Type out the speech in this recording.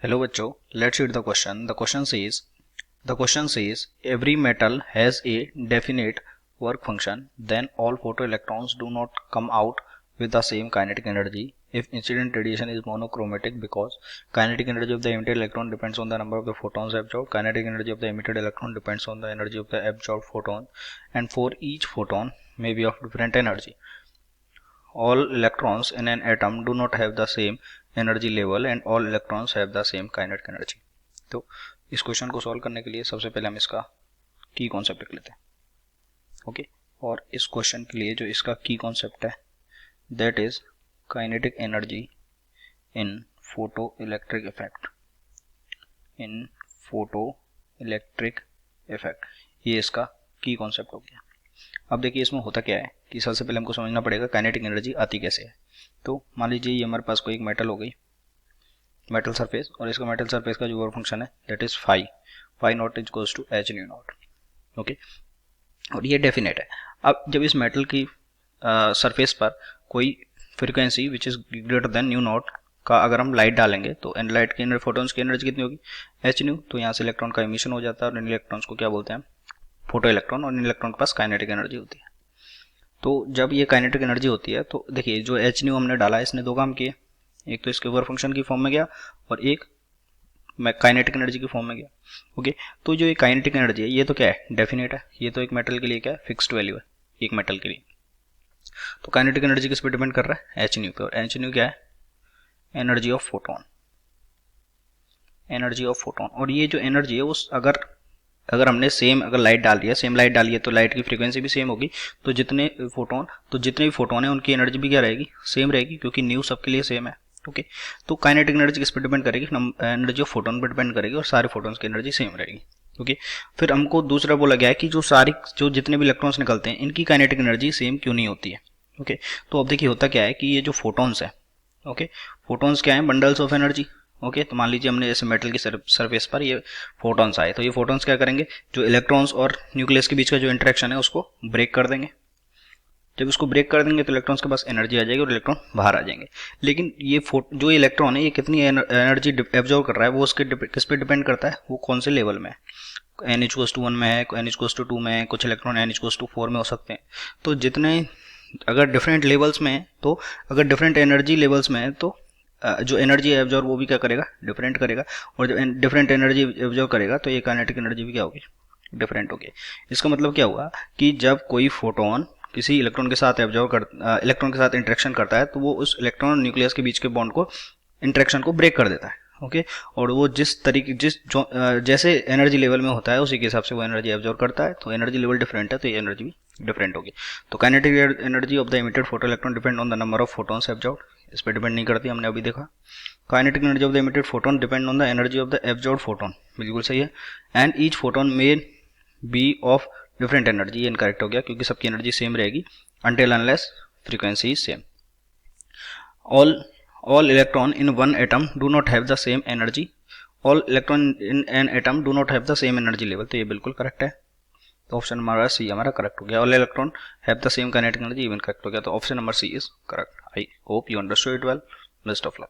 Hello बच्चों, let's read the question. The question says every metal has a definite work function, then all photoelectrons do not come out with the same kinetic energy if incident radiation is monochromatic, because kinetic energy of the emitted electron depends on the number of the photons absorbed. Kinetic energy of the emitted electron depends on the energy of the absorbed photon, and for each photon may be of different energy. All electrons in an atom do not have the same energy level and all electrons have the same kinetic energy. तो इस question को solve करने के लिए सबसे पहले हम इसका की कॉन्सेप्ट लिख लेते हैं. ओके, और इस क्वेश्चन के लिए जो इसका की कॉन्सेप्ट है that is kinetic energy in photo electric effect. In photo electric effect, ये इसका की कॉन्सेप्ट हो गया. अब देखिए इसमें होता क्या है कि सबसे पहले हमको समझना पड़ेगा काइनेटिक एनर्जी आती कैसे है. तो मान लीजिए ये हमारे पास कोई एक मेटल हो गई, मेटल सरफेस, और इसका मेटल सरफेस का जो वर्क फंक्शन है that is phi not is equals to h nu not. Okay, और ये डेफिनेट है. अब जब इस मेटल की सरफेस पर कोई frequency which is greater than new not का अगर हम लाइट डालेंगे तो लाइट की फोटोन्स की एनर्जी कितनी होगी, एच न्यू. तो यहाँ से इलेक्ट्रॉन का इमिशन हो जाता है और इन इलेक्ट्रॉन्स को क्या बोलते हैं, फोटो इलेक्ट्रॉन, और इन इलेक्ट्रॉन के पास काइनेटिक एनर्जी होती है. तो जब ये काइनेटिक एनर्जी होती है तो देखिए जो एच न्यू हमने डाला है इसने दो काम किए, एक तो इसके वर्क फंक्शन की फॉर्म में गया और एक काइनेटिक एनर्जी की फॉर्म में गया. ओके, तो जो ये काइनेटिक एनर्जी है ये तो क्या है, डेफिनेट है. ये तो एक मेटल के लिए क्या है, फिक्स्ड वैल्यू है एक मेटल के लिए. तो काइनेटिक एनर्जी किस पे डिपेंड कर रहा है, एच न्यू पे. और एच न्यू क्या है, energy of photon. Energy of photon. और ये जो एनर्जी है उस अगर हमने अगर लाइट डाल दिया, सेम लाइट डाली है तो लाइट की फ्रीक्वेंसी भी सेम होगी. तो जितने भी फोटोन है उनकी एनर्जी भी क्या रहेगी, सेम रहेगी, क्योंकि न्यू सबके लिए सेम है. ओके, तो काइनेटिक एनर्जी किस पे डिपेंड करेगी, एनर्जी ऑफ फोटोन पर डिपेंड करेगी, और सारे फोटोन्स की एनर्जी सेम रहेगी. ओके, फिर हमको दूसरा बोला गया है कि जो जितने भी इलेक्ट्रॉन्स निकलते हैं इनकी काइनेटिक एनर्जी सेम क्यों नहीं होती है. ओके, तो अब देखिए होता क्या है कि ये जो फोटोन्स है, ओके, फोटोन्स क्या है, बंडल्स ऑफ एनर्जी. ओके, तो मान लीजिए हमने जैसे मेटल की सरफेस पर ये फोटॉन्स आए, तो ये फोटॉन्स क्या करेंगे, जो इलेक्ट्रॉन्स और न्यूक्लियस के बीच का जो इंटरेक्शन है उसको ब्रेक कर देंगे. जब इसको ब्रेक कर देंगे तो इलेक्ट्रॉन्स के पास एनर्जी आ जाएगी और इलेक्ट्रॉन बाहर आ जाएंगे. लेकिन ये जो इलेक्ट्रॉन है ये कितनी एनर्जी एब्जॉर्व कर रहा है वो उसके किस पे डिपेंड करता है, वो कौन से लेवल में है. NH+1 में है, NH+2 में है, कुछ इलेक्ट्रॉन NH+4 में हो सकते हैं. तो जितने अगर डिफरेंट लेवल्स में है, तो अगर डिफरेंट एनर्जी लेवल्स में है तो जो एनर्जी एब्जॉर्ब वो भी क्या करेगा, डिफरेंट करेगा. और जब डिफरेंट एनर्जी एब्जॉर्ब करेगा तो ये काइनेटिक एनर्जी भी क्या होगी, डिफरेंट होगी. इसका मतलब क्या हुआ कि जब कोई फोटोन किसी इलेक्ट्रॉन के साथ इलेक्ट्रॉन के साथ इंटरेक्शन करता है तो वो उस इलेक्ट्रॉन और न्यूक्लियस के बीच के बॉन्ड को इंटरेक्शन को ब्रेक कर देता है. ओके, और वो जैसे एनर्जी लेवल में होता है उसी के हिसाब से वो एनर्जी एब्जॉर्ब करता है. तो एनर्जी लेवल डिफरेंट है तो ये एनर्जी भी डिफरेंट होगी. तो kinetic energy of the emitted photo electron depend on the number of photons absorbed. इस पर डिपेंड नहीं करती, हमने अभी देखा. Kinetic energy of the emitted photon depend on the energy of the absorbed photon. बिल्कुल सही है. And each photon may be of different energy. ये इनकरेक्ट हो गया क्योंकि सबकी एनर्जी सेम रहेगी until unless frequency is same. All electron in one atom do not have the same energy. All electron in an atom do not have the same energy level. तो ये बिल्कुल correct है. तो option number सी हमारा correct हो गया. All electron have the same kinetic energy, even correct हो गया. तो option number C is correct. I hope you understood it well. Best of luck.